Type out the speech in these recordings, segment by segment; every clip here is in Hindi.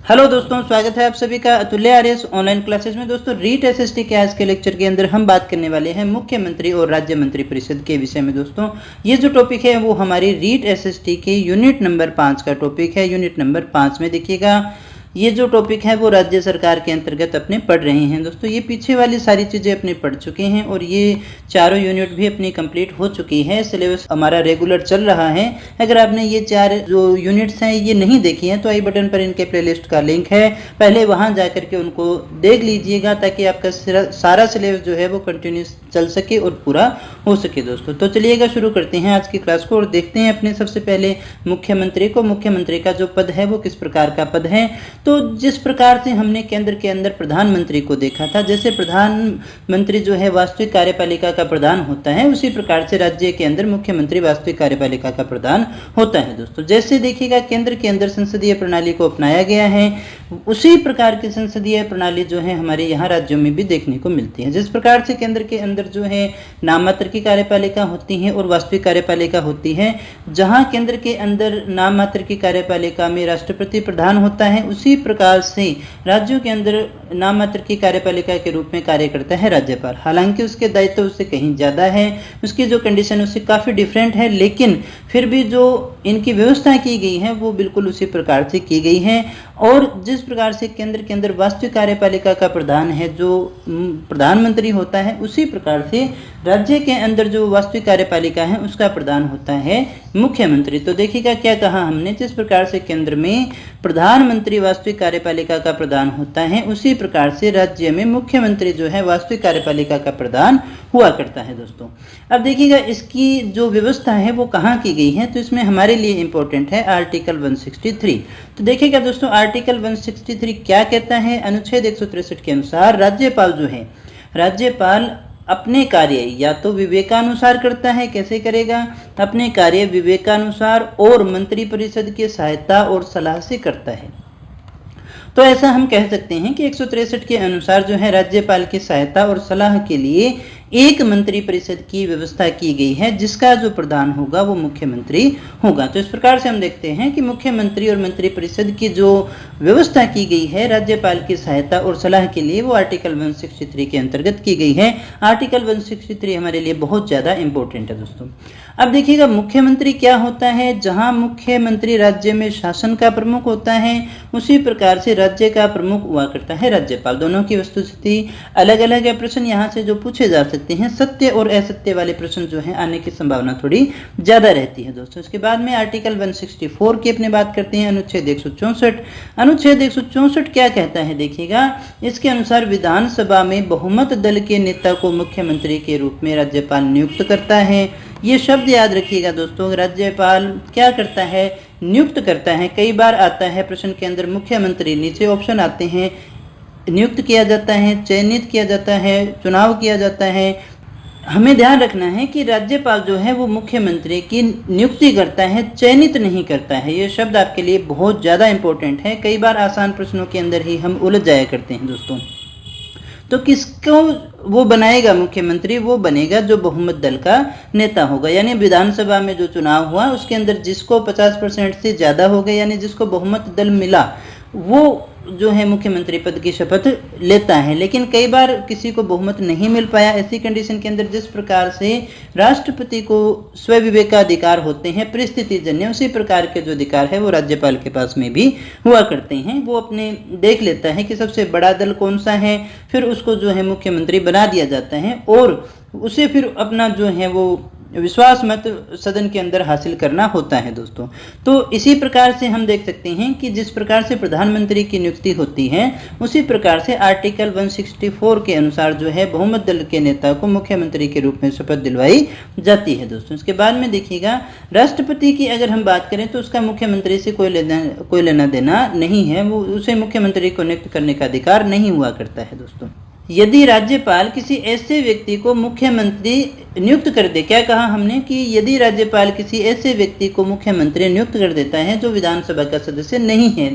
हेलो दोस्तों, स्वागत है आप सभी का अतुल्य आर्यस ऑनलाइन क्लासेस में। दोस्तों, रीट एसएसटी के आज के लेक्चर के अंदर हम बात करने वाले हैं मुख्यमंत्री और राज्य मंत्री परिषद के विषय में। दोस्तों, ये जो टॉपिक है वो हमारी रीट एसएसटी के यूनिट नंबर 5 का टॉपिक है। यूनिट नंबर 5 में देखिएगा, ये जो टॉपिक है वो राज्य सरकार के अंतर्गत अपने पढ़ रहे हैं। दोस्तों, ये पीछे वाली सारी चीज़ें अपने पढ़ चुके हैं और ये चारों यूनिट भी अपनी कंप्लीट हो चुकी है। सिलेबस हमारा रेगुलर चल रहा है। अगर आपने ये 4 जो यूनिट्स हैं ये नहीं देखी हैं तो आई बटन पर इनके प्लेलिस्ट का लिंक है, पहले वहाँ जा करके उनको देख लीजिएगा ताकि आपका सारा सिलेबस जो है वो कंटिन्यूस चल सके और पूरा हो सके। दोस्तों, तो चलिएगा शुरू करते हैं आज की क्लास को और देखते हैं अपने सबसे पहले मुख्यमंत्री को। मुख्यमंत्री का जो पद है वो किस प्रकार का पद है। तो जिस प्रकार से हमने केंद्र के अंदर प्रधानमंत्री को देखा था, जैसे प्रधानमंत्री जो है वास्तविक कार्यपालिका का प्रधान होता है, उसी प्रकार से राज्य के अंदर मुख्यमंत्री वास्तविक कार्यपालिका का प्रधान होता है। दोस्तों, जैसे देखिएगा केंद्र के अंदर संसदीय प्रणाली को अपनाया गया है, उसी प्रकार की संसदीय प्रणाली जो है हमारे यहाँ राज्यों में भी देखने को मिलती है। जिस प्रकार से केंद्र के अंदर जो है नाम मात्र की कार्यपालिका होती है और वास्तविक कार्यपालिका होती है, जहाँ केंद्र के अंदर नाम मात्र की कार्यपालिका में राष्ट्रपति प्रधान होता है, उसी प्रकार से राज्यों के अंदर नाम मात्र की कार्यपालिका के रूप में कार्य करता है राज्यपाल। हालांकि उसके दायित्व उससे कहीं ज़्यादा है, उसकी जो कंडीशन उससे काफ़ी डिफरेंट है, लेकिन फिर भी जो इनकी व्यवस्था की गई है वो बिल्कुल उसी प्रकार से की गई है। और जिस प्रकार से केंद्र के अंदर वास्तविक कार्यपालिका का प्रधान है जो प्रधानमंत्री होता है, उसी प्रकार से राज्य के अंदर जो वास्तविक कार्यपालिका है उसका प्रधान होता है मुख्यमंत्री। तो देखिएगा क्या कहा हमने, जिस प्रकार से केंद्र में प्रधानमंत्री वास्तविक कार्यपालिका का प्रधान होता है, उसी प्रकार से राज्य में मुख्यमंत्री जो है वास्तविक कार्यपालिका का प्रधान हुआ करता है। दोस्तों, अब देखिएगा इसकी जो व्यवस्था है वो कहाँ की गई है, तो इसमें हमारे लिए इंपॉर्टेंट है आर्टिकल 163। तो देखिएगा दोस्तों, आर्टिकल 163 क्या कहता है। अनुच्छेद 163 के अनुसार राज्यपाल जो है, राज्यपाल अपने कार्य या तो विवेकानुसार करता है। कैसे करेगा? अपने कार्य विवेकानुसार और मंत्रिपरिषद की सहायता और सलाह से करता है। तो ऐसा हम कह सकते हैं कि 163 के अनुसार जो है राज्यपाल की सहायता और सलाह के लिए एक मंत्रिपरिषद की व्यवस्था की गई है, जिसका जो प्रधान होगा वो मुख्यमंत्री होगा। तो इस प्रकार से हम देखते हैं कि मुख्यमंत्री और मंत्रिपरिषद की जो व्यवस्था की गई है राज्यपाल की सहायता और सलाह के लिए, वो आर्टिकल 163 के अंतर्गत की गई है। आर्टिकल 163 हमारे लिए बहुत ज़्यादा इंपॉर्टेंट है। दोस्तों, अब देखिएगा मुख्यमंत्री क्या होता है। जहां मुख्यमंत्री राज्य में शासन का प्रमुख होता है, उसी प्रकार से राज्य का प्रमुख हुआ करता है राज्यपाल। दोनों की वस्तुस्थिति अलग अलग है। प्रश्न यहाँ से जो पूछे जा सकते हैं, सत्य और असत्य वाले प्रश्न जो है आने की संभावना थोड़ी ज्यादा रहती है। दोस्तों, इसके बाद में आर्टिकल 164 की अपने बात करते हैं, अनुच्छेद 164। अनुच्छेद 164 क्या कहता है देखिएगा, इसके अनुसार विधानसभा में बहुमत दल के नेता को मुख्यमंत्री के रूप में राज्यपाल नियुक्त करता है। ये शब्द याद रखिएगा दोस्तों, राज्यपाल क्या करता है? नियुक्त करता है। कई बार आता है प्रश्न के अंदर मुख्यमंत्री, नीचे ऑप्शन आते हैं, नियुक्त किया जाता है, चयनित किया जाता है, चुनाव किया जाता है। हमें ध्यान रखना है कि राज्यपाल जो है वो मुख्यमंत्री की नियुक्ति करता है, चयनित नहीं करता है। ये शब्द आपके लिए बहुत ज़्यादा इंपॉर्टेंट है। कई बार आसान प्रश्नों के अंदर ही हम उलझ जाया करते हैं। दोस्तों, तो किसको वो बनाएगा मुख्यमंत्री? वो बनेगा जो बहुमत दल का नेता होगा। यानी विधानसभा में जो चुनाव हुआ उसके अंदर जिसको 50% से ज़्यादा हो गए, यानी जिसको बहुमत दल मिला, वो जो है मुख्यमंत्री पद की शपथ लेता है। लेकिन कई बार किसी को बहुमत नहीं मिल पाया, ऐसी कंडीशन के अंदर जिस प्रकार से राष्ट्रपति को स्वविवेकाधिकार होते हैं परिस्थिति जन्य, उसी प्रकार के जो अधिकार है वो राज्यपाल के पास में भी हुआ करते हैं। वो अपने देख लेता है कि सबसे बड़ा दल कौन सा है, फिर उसको जो है मुख्यमंत्री बना दिया जाता है और उसे फिर अपना जो है वो विश्वास मत सदन के अंदर हासिल करना होता है। दोस्तों, तो इसी प्रकार से हम देख सकते हैं कि जिस प्रकार से प्रधानमंत्री की नियुक्ति होती है, उसी प्रकार से आर्टिकल 164 के अनुसार जो है बहुमत दल के नेता को मुख्यमंत्री के रूप में शपथ दिलवाई जाती है। दोस्तों, इसके बाद में देखिएगा राष्ट्रपति की अगर हम बात करें तो उसका मुख्यमंत्री से कोई लेना देना नहीं है। वो उसे मुख्यमंत्री को नियुक्त करने का अधिकार नहीं हुआ करता है। दोस्तों, यदि राज्यपाल किसी ऐसे व्यक्ति को मुख्यमंत्री नियुक्त कर दे, क्या कहा हमने कि यदि राज्यपाल किसी ऐसे व्यक्ति को मुख्यमंत्री नियुक्त कर देता है जो विधानसभा का सदस्य नहीं है।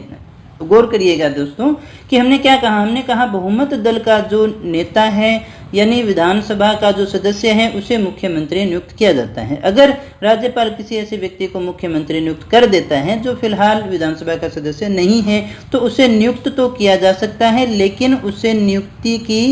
गौर करिएगा दोस्तों कि हमने क्या कहा, हमने कहा बहुमत दल का जो नेता है यानी विधानसभा का जो सदस्य है उसे मुख्यमंत्री नियुक्त किया जाता है। अगर राज्यपाल किसी ऐसे व्यक्ति को मुख्यमंत्री नियुक्त कर देता है जो फिलहाल विधानसभा का सदस्य नहीं है, तो उसे नियुक्त तो किया जा सकता है, लेकिन उसे नियुक्ति की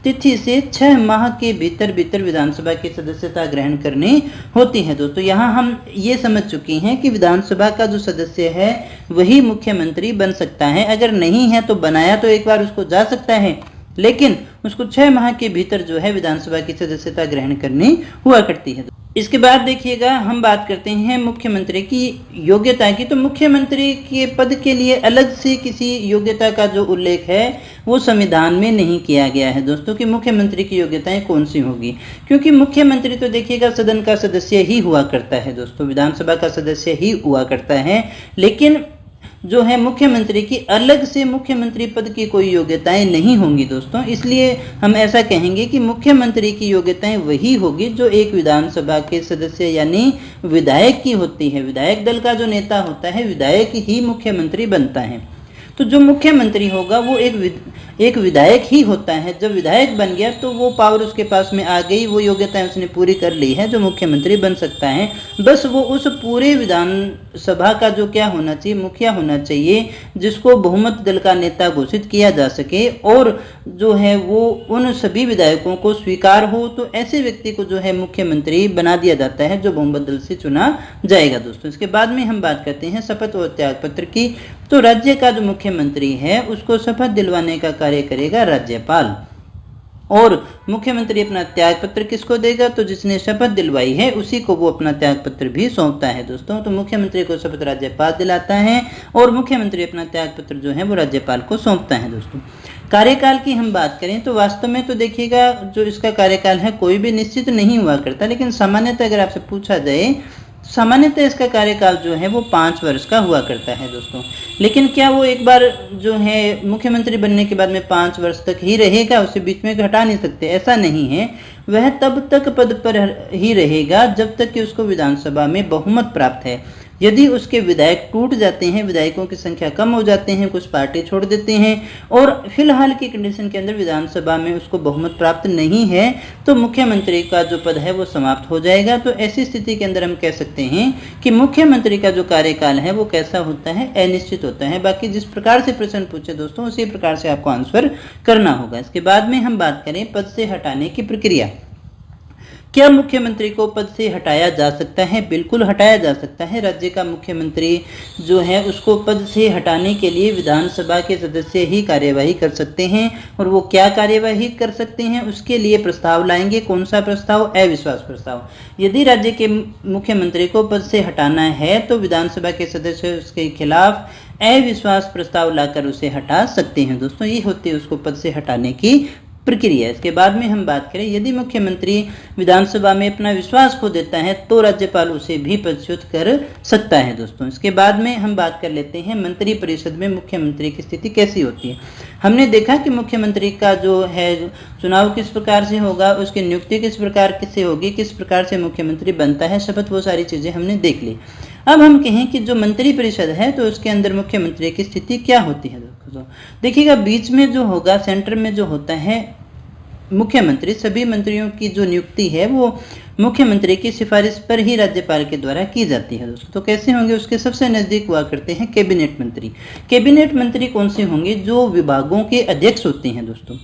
तिथि से 6 माह के भीतर भीतर विधानसभा की सदस्यता ग्रहण करनी होती है। दोस्तों यहाँ हम ये समझ चुके हैं कि विधानसभा का जो सदस्य है वही मुख्यमंत्री बन सकता है। अगर नहीं है तो बनाया तो एक बार उसको जा सकता है, लेकिन उसको 6 माह के भीतर जो है विधानसभा की सदस्यता ग्रहण करनी हुआ करती है। इसके बाद देखिएगा हम बात करते हैं मुख्यमंत्री की योग्यता की। तो मुख्यमंत्री के पद के लिए अलग से किसी योग्यता का जो उल्लेख है वो संविधान में नहीं किया गया है दोस्तों कि मुख्यमंत्री की योग्यताएं कौन सी होगी, क्योंकि मुख्यमंत्री तो देखिएगा सदन का सदस्य ही हुआ करता है दोस्तों, विधानसभा का सदस्य ही हुआ करता है। लेकिन जो है मुख्यमंत्री की अलग से मुख्यमंत्री पद की कोई योग्यताएं नहीं होंगी दोस्तों। इसलिए हम ऐसा कहेंगे कि मुख्यमंत्री की योग्यताएं वही होगी जो एक विधानसभा के सदस्य यानी विधायक की होती है। विधायक दल का जो नेता होता है, विधायक ही मुख्यमंत्री बनता है। तो जो मुख्यमंत्री होगा वो एक विधायक ही होता है। जब विधायक बन गया तो वो पावर उसके पास में आ गई, वो योग्यताएं उसने पूरी कर ली है जो मुख्यमंत्री बन सकता है। बस वो उस पूरे विधानसभा का जो क्या होना चाहिए, मुखिया होना चाहिए, जिसको बहुमत दल का नेता घोषित किया जा सके और जो है वो उन सभी विधायकों को स्वीकार हो, तो ऐसे व्यक्ति को जो है मुख्यमंत्री बना दिया जाता है जो बहुमत दल से चुना जाएगा दोस्तों। इसके बाद में हम बात करते हैं शपथ और त्याग पत्र की। तो राज्य का जो मुख्यमंत्री है उसको शपथ दिलवाने का कार्य करेगा राज्यपाल, और मुख्यमंत्री अपना त्याग पत्र किसको देगा, तो जिसने शपथ दिलवाई है उसी को वो अपना त्याग पत्र भी सौंपता है दोस्तों। तो मुख्यमंत्री को शपथ राज्यपाल दिलाता है और मुख्यमंत्री अपना त्याग पत्र जो है वो राज्यपाल को सौंपता है दोस्तों। कार्यकाल की हम बात करें तो वास्तव में तो देखिएगा जो इसका कार्यकाल है कोई भी निश्चित नहीं हुआ करता, लेकिन सामान्यतः अगर आपसे पूछा जाए, सामान्यतः इसका कार्यकाल जो है वो 5 वर्ष का हुआ करता है दोस्तों। लेकिन क्या वो एक बार जो है मुख्यमंत्री बनने के बाद में 5 वर्ष तक ही रहेगा, उसे बीच में हटा नहीं सकते, ऐसा नहीं है। वह तब तक पद पर ही रहेगा जब तक कि उसको विधानसभा में बहुमत प्राप्त है। यदि उसके विधायक टूट जाते हैं, विधायकों की संख्या कम हो जाते हैं, कुछ पार्टी छोड़ देते हैं और फिलहाल की कंडीशन के अंदर विधानसभा में उसको बहुमत प्राप्त नहीं है, तो मुख्यमंत्री का जो पद है वो समाप्त हो जाएगा। तो ऐसी स्थिति के अंदर हम कह सकते हैं कि मुख्यमंत्री का जो कार्यकाल है वो कैसा होता है, अनिश्चित होता है। बाकी जिस प्रकार से प्रश्न पूछे दोस्तों उसी प्रकार से आपको आंसर करना होगा। इसके बाद में हम बात करें पद से हटाने की प्रक्रिया। क्या मुख्यमंत्री को पद से हटाया जा सकता है? बिल्कुल हटाया जा सकता है। राज्य का मुख्यमंत्री जो है उसको पद से हटाने के लिए विधानसभा के सदस्य ही कार्यवाही कर सकते हैं। और वो क्या कार्यवाही कर सकते हैं, उसके लिए प्रस्ताव लाएंगे। कौन सा प्रस्ताव? अविश्वास प्रस्ताव। यदि राज्य के मुख्यमंत्री को पद से हटाना है तो विधानसभा के सदस्य उसके खिलाफ अविश्वास प्रस्ताव लाकर उसे हटा सकते हैं दोस्तों। ये होती है उसको पद से हटाने की प्रक्रिया। इसके बाद में हम बात करें, यदि मुख्यमंत्री विधानसभा में अपना विश्वास खो देता है तो राज्यपाल उसे भी पदच्युत कर सकता है दोस्तों। इसके बाद में हम बात कर लेते हैं मंत्री परिषद में मुख्यमंत्री की स्थिति कैसी होती है। हमने देखा कि मुख्यमंत्री का जो है चुनाव किस प्रकार से होगा, उसकी नियुक्ति किस प्रकार से होगी, किस प्रकार से मुख्यमंत्री बनता है, शपथ, वो सारी चीजें हमने देख ली। अब हम कहें कि जो मंत्री परिषद है तो उसके अंदर मुख्यमंत्री की स्थिति क्या होती है दोस्तों। देखिएगा बीच में जो होगा, सेंटर में जो होता है मुख्यमंत्री, सभी मंत्रियों की जो नियुक्ति है वो मुख्यमंत्री की सिफारिश पर ही राज्यपाल के द्वारा की जाती है दोस्तों। तो कैसे होंगे, उसके सबसे नजदीक हुआ करते हैं कैबिनेट मंत्री। कैबिनेट मंत्री कौन से होंगे? जो विभागों के अध्यक्ष होते हैं दोस्तों।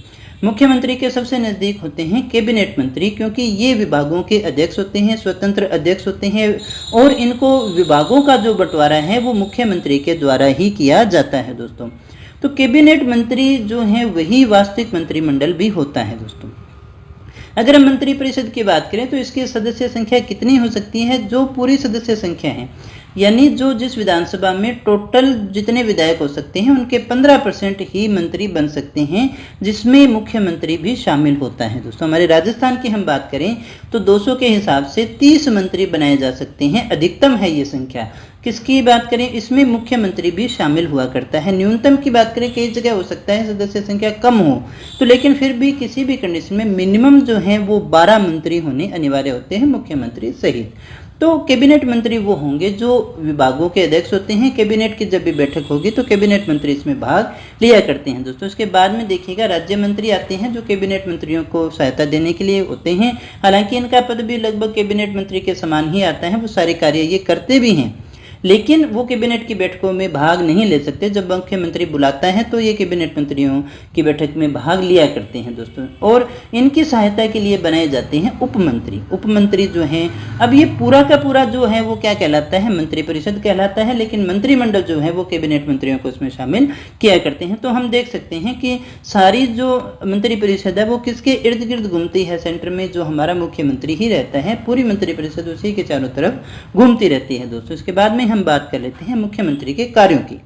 मुख्यमंत्री के सबसे नजदीक होते हैं कैबिनेट मंत्री, क्योंकि ये विभागों के अध्यक्ष होते हैं, स्वतंत्र अध्यक्ष होते हैं और इनको विभागों का जो बंटवारा है वो मुख्यमंत्री के द्वारा ही किया जाता है दोस्तों। तो कैबिनेट मंत्री जो है वही वास्तविक मंत्रिमंडल भी होता है दोस्तों। अगर हम मंत्री परिषद की बात करें तो इसकी सदस्य संख्या कितनी हो सकती है? जो पूरी सदस्य संख्या है, यानी जो जिस विधानसभा में टोटल जितने विधायक हो सकते हैं उनके 15% ही मंत्री बन सकते हैं, जिसमें मुख्यमंत्री भी शामिल होता है दोस्तों। हमारे राजस्थान की हम बात करें तो 200 के हिसाब से 30 मंत्री बनाए जा सकते हैं, अधिकतम है ये संख्या। किसकी बात करें, इसमें मुख्यमंत्री भी शामिल हुआ करता है। न्यूनतम की बात करें, कई जगह हो सकता है सदस्य संख्या कम हो, तो लेकिन फिर भी किसी भी कंडीशन में मिनिमम जो है वो 12 मंत्री होने अनिवार्य होते हैं, मुख्यमंत्री सहित। तो कैबिनेट मंत्री वो होंगे जो विभागों के अध्यक्ष होते हैं। कैबिनेट की जब भी बैठक होगी तो कैबिनेट मंत्री इसमें भाग लिया करते हैं दोस्तों। इसके बाद में देखिएगा राज्य मंत्री आते हैं जो कैबिनेट मंत्रियों को सहायता देने के लिए होते हैं। हालांकि इनका पद भी लगभग कैबिनेट मंत्री के समान ही आता है, वो सारे कार्य ये करते भी हैं, लेकिन वो कैबिनेट की बैठकों में भाग नहीं ले सकते। जब मुख्यमंत्री बुलाता है तो ये कैबिनेट मंत्रियों की बैठक में भाग लिया करते हैं दोस्तों। और इनकी सहायता के लिए बनाए जाते हैं उपमंत्री। उपमंत्री जो हैं, अब ये पूरा का पूरा जो है वो क्या कहलाता है, मंत्रिपरिषद कहलाता है, लेकिन मंत्रिमंडल जो है वो कैबिनेट मंत्रियों को इसमें शामिल किया करते हैं। तो हम देख सकते हैं कि सारी जो मंत्रिपरिषद है वो किसके इर्द गिर्द घूमती है, सेंटर में जो हमारा मुख्यमंत्री ही रहता है, पूरी मंत्रिपरिषद उसी के चारों तरफ घूमती रहती है दोस्तों। इसके बाद में हम बात कर लेते हैं मुख्यमंत्री के कार्यों की।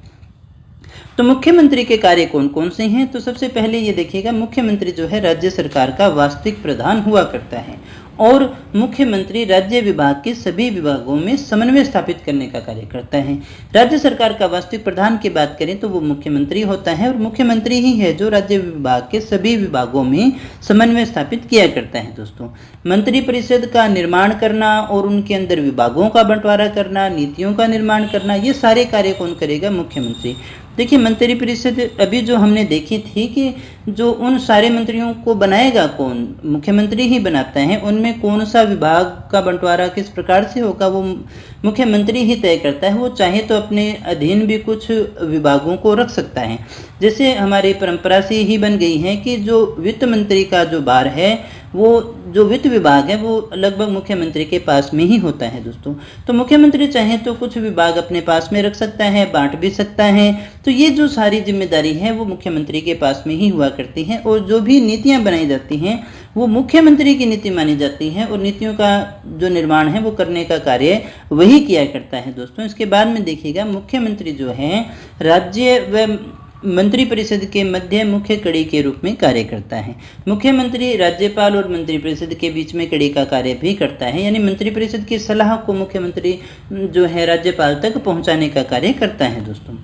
तो मुख्यमंत्री के कार्य कौन कौन से हैं, तो सबसे पहले ये देखिएगा, मुख्यमंत्री जो है राज्य सरकार का वास्तविक प्रधान हुआ करता है और मुख्यमंत्री राज्य विभाग के सभी विभागों में समन्वय स्थापित करने का कार्य करता है। राज्य सरकार का वास्तविक प्रधान की बात करें तो वो मुख्यमंत्री होता है और मुख्यमंत्री ही है जो राज्य विभाग के सभी विभागों में समन्वय स्थापित किया करता है दोस्तों। मंत्रिपरिषद का निर्माण करना और उनके अंदर विभागों का बंटवारा करना, नीतियों का निर्माण करना, ये सारे कार्य कौन करेगा, मुख्यमंत्री। देखिए मंत्रिपरिषद अभी जो हमने देखी थी कि जो उन सारे मंत्रियों को बनाएगा कौन, मुख्यमंत्री ही बनाता है। उनमें कौन सा विभाग का बंटवारा किस प्रकार से होगा वो मुख्यमंत्री ही तय करता है। वो चाहे तो अपने अधीन भी कुछ विभागों को रख सकता है। जैसे हमारी परंपरा से ही बन गई है कि जो वित्त मंत्री का जो भार है, वो जो वित्त विभाग है वो लगभग मुख्यमंत्री के पास में ही होता है दोस्तों। तो मुख्यमंत्री चाहे तो कुछ विभाग अपने पास में रख सकता है, बांट भी सकता है। तो ये जो सारी जिम्मेदारी है वो मुख्यमंत्री के पास में ही हुआ करती है और जो भी नीतियां बनाई जाती हैं वो मुख्यमंत्री की नीति मानी जाती है और नीतियों का जो निर्माण है वो करने का कार्य वही किया करता है दोस्तों। इसके बाद में देखिएगा मुख्यमंत्री जो है राज्य व मंत्रिपरिषद के मध्य मुख्य कड़ी के रूप में कार्य करता है। मुख्यमंत्री राज्यपाल और मंत्रिपरिषद के बीच में कड़ी का कार्य भी करता है, यानी मंत्रिपरिषद की सलाह को मुख्यमंत्री जो है राज्यपाल तक पहुंचाने का कार्य करता है दोस्तों।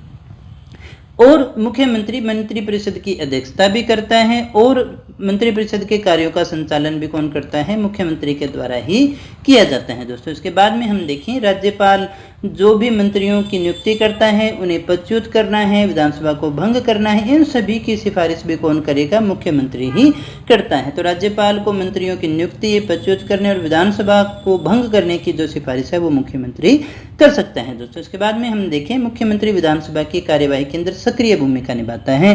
और मुख्यमंत्री मंत्रिपरिषद की अध्यक्षता भी करता है और मंत्रिपरिषद के कार्यों का संचालन भी कौन करता है, मुख्यमंत्री के द्वारा ही किया जाता है दोस्तों। इसके बाद में हम देखें राज्यपाल जो भी मंत्रियों की नियुक्ति करता है, उन्हें पदच्युत करना है, विधानसभा को भंग करना है, इन सभी की सिफारिश भी कौन करेगा, मुख्यमंत्री ही करता है। तो राज्यपाल को मंत्रियों की नियुक्ति, पदच्युत करने और विधानसभा को भंग करने की जो सिफारिश है वो मुख्यमंत्री कर सकता है दोस्तों। इसके बाद में हम देखें मुख्यमंत्री विधानसभा की कार्यवाही के अंदर सक्रिय भूमिका निभाता है।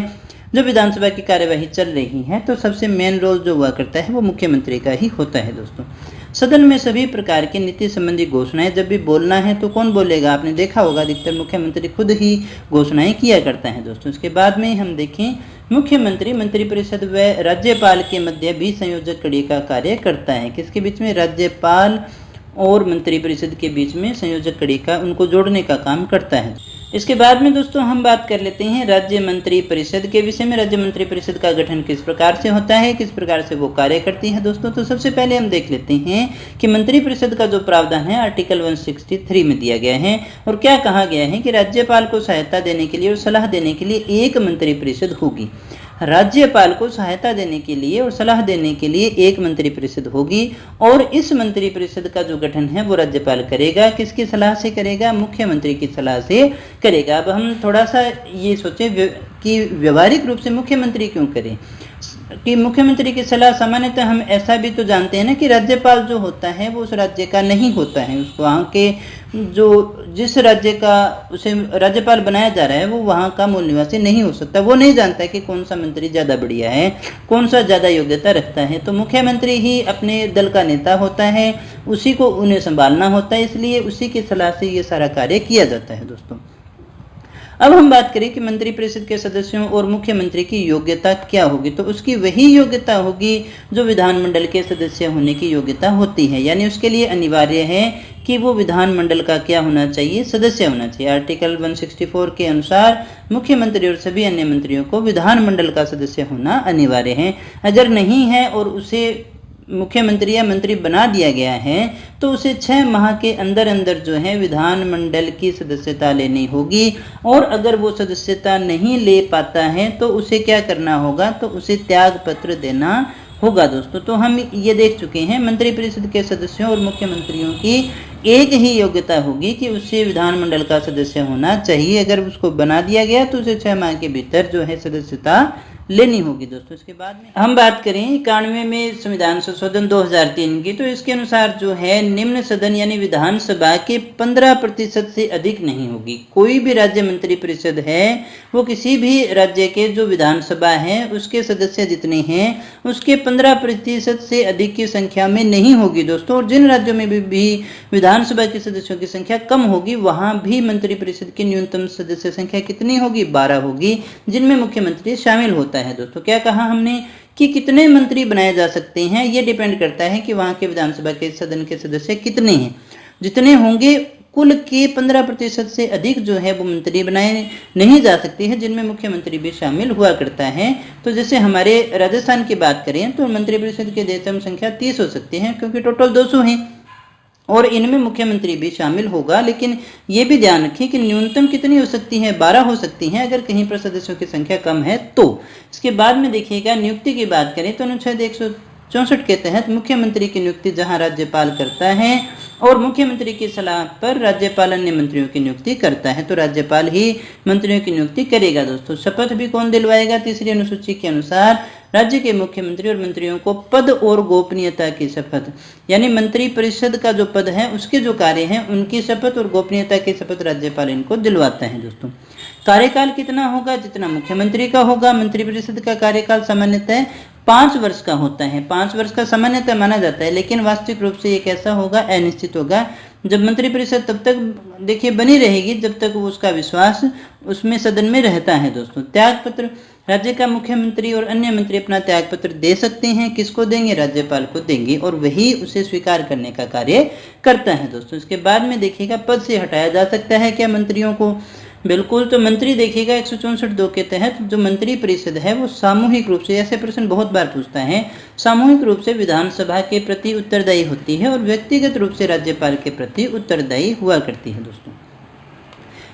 जब विधानसभा की कार्यवाही चल रही है तो सबसे मेन रोल जो हुआ करता है वो मुख्यमंत्री का ही होता है दोस्तों। सदन में सभी प्रकार की नीति संबंधी घोषणाएं जब भी बोलना है तो कौन बोलेगा, आपने देखा होगा अधिकतर मुख्यमंत्री खुद ही घोषणाएं किया करता है दोस्तों। इसके बाद में हम देखें मुख्यमंत्री मंत्रिपरिषद व राज्यपाल के मध्य भी संयोजक कड़ी का कार्य करता है। किसके बीच में, राज्यपाल और मंत्रिपरिषद के बीच में संयोजक कड़ी का, उनको जोड़ने का काम करता है। इसके बाद में दोस्तों हम बात कर लेते हैं राज्य मंत्री परिषद के विषय में। राज्य मंत्री परिषद का गठन किस प्रकार से होता है, किस प्रकार से वो कार्य करती है दोस्तों। तो सबसे पहले हम देख लेते हैं कि मंत्री परिषद का जो प्रावधान है आर्टिकल 163 में दिया गया है और क्या कहा गया है कि राज्यपाल को सहायता देने के लिए और सलाह देने के लिए एक मंत्री परिषद होगी। राज्यपाल को सहायता देने के लिए और सलाह देने के लिए एक मंत्रिपरिषद होगी और इस मंत्रिपरिषद का जो गठन है वो राज्यपाल करेगा। किसकी सलाह से करेगा, मुख्यमंत्री की सलाह से करेगा। अब हम थोड़ा सा ये सोचें कि व्यवहारिक रूप से मुख्यमंत्री क्यों करें, कि मुख्यमंत्री की सलाह सामान्यतः हम ऐसा भी तो जानते हैं ना कि राज्यपाल जो होता है वो उस राज्य का नहीं होता है, उसको वहाँ के जो जिस राज्य का उसे राज्यपाल बनाया जा रहा है वो वहाँ का मूल निवासी नहीं हो सकता। वो नहीं जानता कि कौन सा मंत्री ज़्यादा बढ़िया है, कौन सा ज़्यादा योग्यता रखता है। तो मुख्यमंत्री ही अपने दल का नेता होता है, उसी को उन्हें संभालना होता है, इसलिए उसी की सलाह से ये सारा कार्य किया जाता है दोस्तों। अब हम बात करें कि मंत्रिपरिषद के सदस्यों और मुख्यमंत्री की योग्यता क्या होगी, तो उसकी वही योग्यता होगी जो विधानमंडल के सदस्य होने की योग्यता होती है। यानी उसके लिए अनिवार्य है कि वो विधानमंडल का क्या होना चाहिए, सदस्य होना चाहिए। आर्टिकल 164 के अनुसार मुख्यमंत्री और सभी अन्य मंत्रियों को विधानमंडल का सदस्य होना अनिवार्य है। अगर नहीं है और उसे मुख्यमंत्री या मंत्री बना दिया गया है तो उसे 6 माह के अंदर अंदर जो है विधानमंडल की सदस्यता लेनी होगी और अगर वो सदस्यता नहीं ले पाता है तो उसे क्या करना होगा, तो उसे त्याग पत्र देना होगा दोस्तों। तो हम ये देख चुके हैं मंत्रिपरिषद के सदस्यों और मुख्यमंत्रियों की एक ही योग्यता होगी कि उसे विधानमंडल का सदस्य होना चाहिए। अगर उसको बना दिया गया तो उसे 6 माह के भीतर जो है सदस्यता लेनी होगी दोस्तों। इसके बाद में हम बात करें 91 में संविधान संशोधन 2003 की, तो इसके अनुसार जो है निम्न सदन यानी विधानसभा के 15% से अधिक नहीं होगी। कोई भी राज्य मंत्री परिषद है वो किसी भी राज्य के जो विधानसभा है उसके सदस्य जितने हैं उसके 15% से अधिक की संख्या में नहीं होगी दोस्तों। और जिन राज्यों में भी विधानसभा के सदस्यों की संख्या कम होगी वहां भी मंत्री परिषद की न्यूनतम सदस्य संख्या कितनी होगी? 12 होगी, जिनमें मुख्यमंत्री शामिल होता है दोस्तों। क्या कहा हमने कि कितने मंत्री बनाए जा सकते हैं, ये डिपेंड करता है कि वहां के विधानसभा के सदन के सदस्य कितने हैं। जितने होंगे कुल के 15% से अधिक जो है वो मंत्री बनाए नहीं जा सकते हैं, जिनमें मुख्यमंत्री भी शामिल हुआ करता है। तो जैसे हमारे राजस्थान की बात करें तो मंत्री परिषद की अधिकतम संख्या 30 हो सकती है, क्योंकि टोटल 200 हैं और इनमें मुख्यमंत्री भी शामिल होगा। लेकिन ये भी ध्यान रखें कि न्यूनतम कितनी हो सकती है? 12 हो सकती हैं अगर कहीं पर सदस्यों की संख्या कम है तो। इसके बाद में देखिएगा नियुक्ति की बात करें तो अनुच्छेद 164 के तहत मुख्यमंत्री की नियुक्ति जहां राज्यपाल करता है और मुख्यमंत्री की सलाह पर राज्यपाल अन्य मंत्रियों की नियुक्ति करता है, तो राज्यपाल ही मंत्रियों की नियुक्ति करेगा दोस्तों। शपथ भी कौन दिलवाएगा? तीसरी अनुसूची के अनुसार राज्य के मुख्यमंत्री और मंत्रियों को पद और गोपनीयता की शपथ, यानी मंत्री परिषद का जो पद है उसके जो कार्य हैं उनकी शपथ और गोपनीयता की शपथ राज्यपाल इनको दिलवाता है दोस्तों। कार्यकाल कितना होगा? जितना मुख्यमंत्री का होगा। मंत्री परिषद का कार्यकाल सामान्यतः 5 वर्ष का होता है, 5 वर्ष का सामान्यतः माना जाता है, लेकिन वास्तविक रूप से ये कैसा होगा? अनिश्चित होगा। जब मंत्री परिषद तब तक देखिए बनी रहेगी जब तक वो उसका विश्वास उसमें सदन में रहता है दोस्तों। त्याग पत्र, राज्य का मुख्यमंत्री और अन्य मंत्री अपना त्याग पत्र दे सकते हैं। किसको देंगे? राज्यपाल को देंगे और वही उसे स्वीकार करने का कार्य करता है दोस्तों। इसके बाद में देखिएगा पद से हटाया जा सकता है क्या मंत्रियों को? बिल्कुल। तो मंत्री देखिएगा 164(2) के तहत जो मंत्री परिषद है वो सामूहिक रूप से, ऐसे प्रश्न बहुत बार पूछता है, सामूहिक रूप से विधानसभा के प्रति उत्तरदायी होती है और व्यक्तिगत रूप से राज्यपाल के प्रति उत्तरदायी हुआ करती है दोस्तों।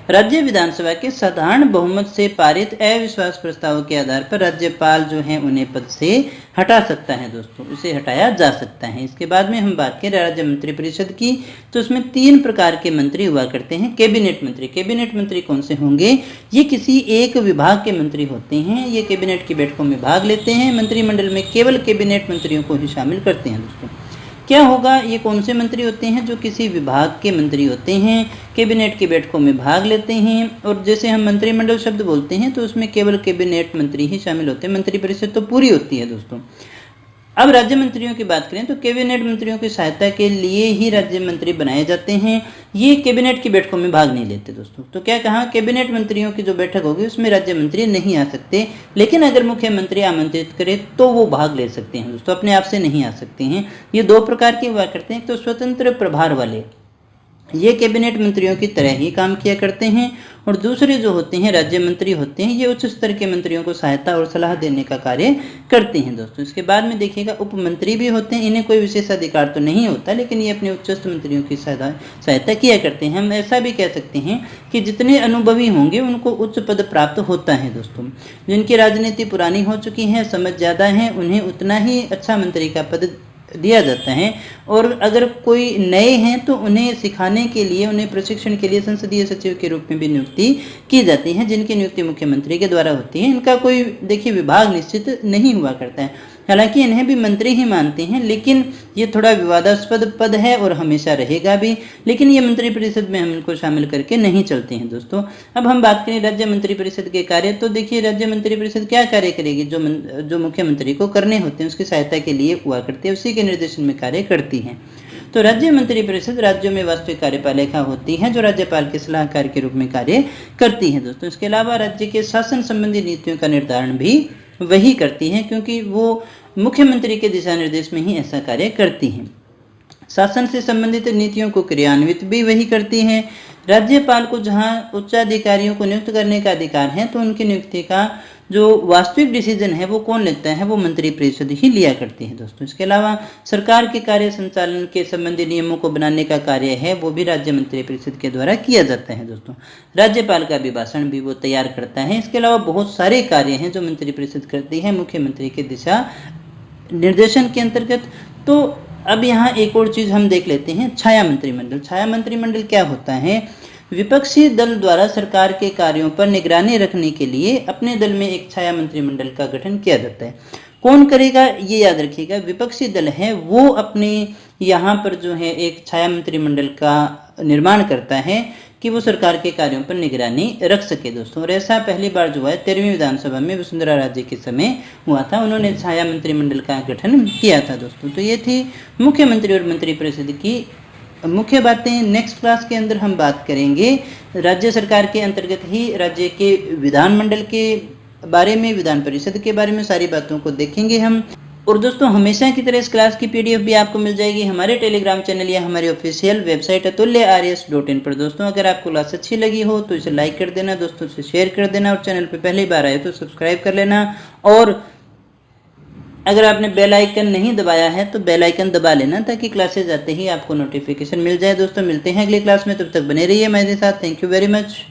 राज्य विधानसभा के साधारण बहुमत से पारित अविश्वास प्रस्ताव के आधार पर राज्यपाल जो है उन्हें पद से हटा सकता है दोस्तों, उसे हटाया जा सकता है। इसके बाद में हम बात करें राज्य मंत्री परिषद की, तो उसमें 3 प्रकार के मंत्री हुआ करते हैं। कैबिनेट मंत्री, कैबिनेट मंत्री कौन से होंगे? ये किसी एक विभाग के मंत्री होते हैं, ये कैबिनेट की बैठकों में भाग लेते हैं, मंत्रिमंडल में केवल कैबिनेट मंत्रियों को ही शामिल करते हैं दोस्तों। क्या होगा? ये कौन से मंत्री होते हैं? जो किसी विभाग के मंत्री होते हैं, कैबिनेट की बैठकों में भाग लेते हैं, और जैसे हम मंत्रिमंडल शब्द बोलते हैं तो उसमें केवल कैबिनेट मंत्री ही शामिल होते हैं, मंत्री परिषद तो पूरी होती है दोस्तों। अब राज्य मंत्रियों की बात करें तो कैबिनेट मंत्रियों की सहायता के लिए ही राज्य मंत्री बनाए जाते हैं, ये कैबिनेट की बैठकों में भाग नहीं लेते दोस्तों। तो क्या कहा? कैबिनेट मंत्रियों की जो बैठक होगी उसमें राज्य मंत्री नहीं आ सकते, लेकिन अगर मुख्यमंत्री आमंत्रित करे तो वो भाग ले सकते हैं दोस्तों, अपने आप से नहीं आ सकते हैं। ये 2 प्रकार के हुआ करते हैं। तो स्वतंत्र प्रभार वाले ये कैबिनेट मंत्रियों की तरह ही काम किया करते हैं, और दूसरे जो होते हैं राज्य मंत्री होते हैं ये उच्च स्तर के मंत्रियों को सहायता और सलाह देने का कार्य करते हैं दोस्तों। इसके बाद में देखिएगा उप मंत्री भी होते हैं, इन्हें कोई विशेष अधिकार तो नहीं होता, लेकिन ये अपने उच्चस्थ मंत्रियों की सहायता किया करते हैं। हम ऐसा भी कह सकते हैं कि जितने अनुभवी होंगे उनको उच्च पद प्राप्त होता है दोस्तों। जिनकी राजनीति पुरानी हो चुकी है, समझ ज़्यादा है, उन्हें उतना ही अच्छा मंत्री का पद दिया जाता है, और अगर कोई नए हैं तो उन्हें सिखाने के लिए, उन्हें प्रशिक्षण के लिए संसदीय सचिव के रूप में भी नियुक्ति की जाती है, जिनकी नियुक्ति मुख्यमंत्री के द्वारा होती है। इनका कोई देखिए विभाग निश्चित नहीं हुआ करता है, हालांकि इन्हें भी मंत्री ही मानते हैं, लेकिन ये थोड़ा विवादास्पद पद है और हमेशा रहेगा भी, लेकिन ये मंत्री परिषद में हम इनको शामिल करके नहीं चलते हैं दोस्तों। अब हम बात करें राज्य मंत्री परिषद के कार्य, तो देखिए राज्य मंत्री परिषद क्या कार्य करेगी? जो मुख्यमंत्री को करने होते हैं उसकी सहायता के लिए हुआ करते हैं, उसी के निर्देशन में कार्य करती है। तो राज्य मंत्री परिषद राज्यों में वास्तविक कार्यपालिका होती है जो राज्यपाल के सलाहकार के रूप में कार्य करती है दोस्तों। इसके अलावा राज्य के शासन संबंधी नीतियों का निर्धारण भी वही करती है, क्योंकि वो मुख्यमंत्री के दिशा निर्देश में ही ऐसा कार्य करती हैं। शासन से संबंधित नीतियों को क्रियान्वित भी वही करती हैं। राज्यपाल को जहां उच्चाधिकारियों को नियुक्त करने का अधिकार है तो उनकी नियुक्ति का जो वास्तविक डिसीजन है वो कौन लेता है? वो मंत्री परिषद ही लिया करती है दोस्तों। इसके अलावा सरकार के कार्य संचालन के संबंधी नियमों को बनाने का कार्य है वो भी राज्य मंत्री परिषद के द्वारा किया जाता है दोस्तों। राज्यपाल का अभिभाषण भी वो तैयार करता है। इसके अलावा बहुत सारे कार्य हैं जो मंत्री परिषद करती है मुख्यमंत्री के दिशा निर्देशन के अंतर्गत। तो अब यहाँ एक और चीज हम देख लेते हैं, छाया मंत्रिमंडल। छाया मंत्रिमंडल क्या होता है? विपक्षी दल द्वारा सरकार के कार्यों पर निगरानी रखने के लिए अपने दल में एक छाया मंत्रिमंडल का गठन किया जाता है। कौन करेगा ये याद रखिएगा, विपक्षी दल है वो अपने यहाँ पर जो है एक छाया मंत्रिमंडल का निर्माण करता है कि वो सरकार के कार्यों पर निगरानी रख सके दोस्तों। और ऐसा पहली बार जो है 13वीं विधानसभा में वसुंधरा राजे के समय हुआ था, उन्होंने छाया मंत्रिमंडल का गठन किया था दोस्तों। तो ये थी मुख्यमंत्री और मंत्रिपरिषद की मुख्य बातें। नेक्स्ट क्लास के अंदर हम बात करेंगे राज्य सरकार के अंतर्गत ही राज्य के विधानमंडल के बारे में, विधान परिषद के बारे में सारी बातों को देखेंगे हम। और दोस्तों हमेशा की तरह इस क्लास की पीडीएफ भी आपको मिल जाएगी हमारे टेलीग्राम चैनल या हमारी ऑफिशियल वेबसाइट atulyarys.in पर। दोस्तों अगर आपको क्लास अच्छी लगी हो तो इसे लाइक कर देना, दोस्तों से शेयर कर देना, और चैनल पे पहली बार आए तो सब्सक्राइब कर लेना। और अगर आपने बेल आइकन नहीं दबाया है तो बेल आइकन दबा लेना, ताकि क्लासेज आते ही आपको नोटिफिकेशन मिल जाए। दोस्तों मिलते हैं अगली क्लास में, तब तक बने रहिए मेरे साथ। Thank you very much.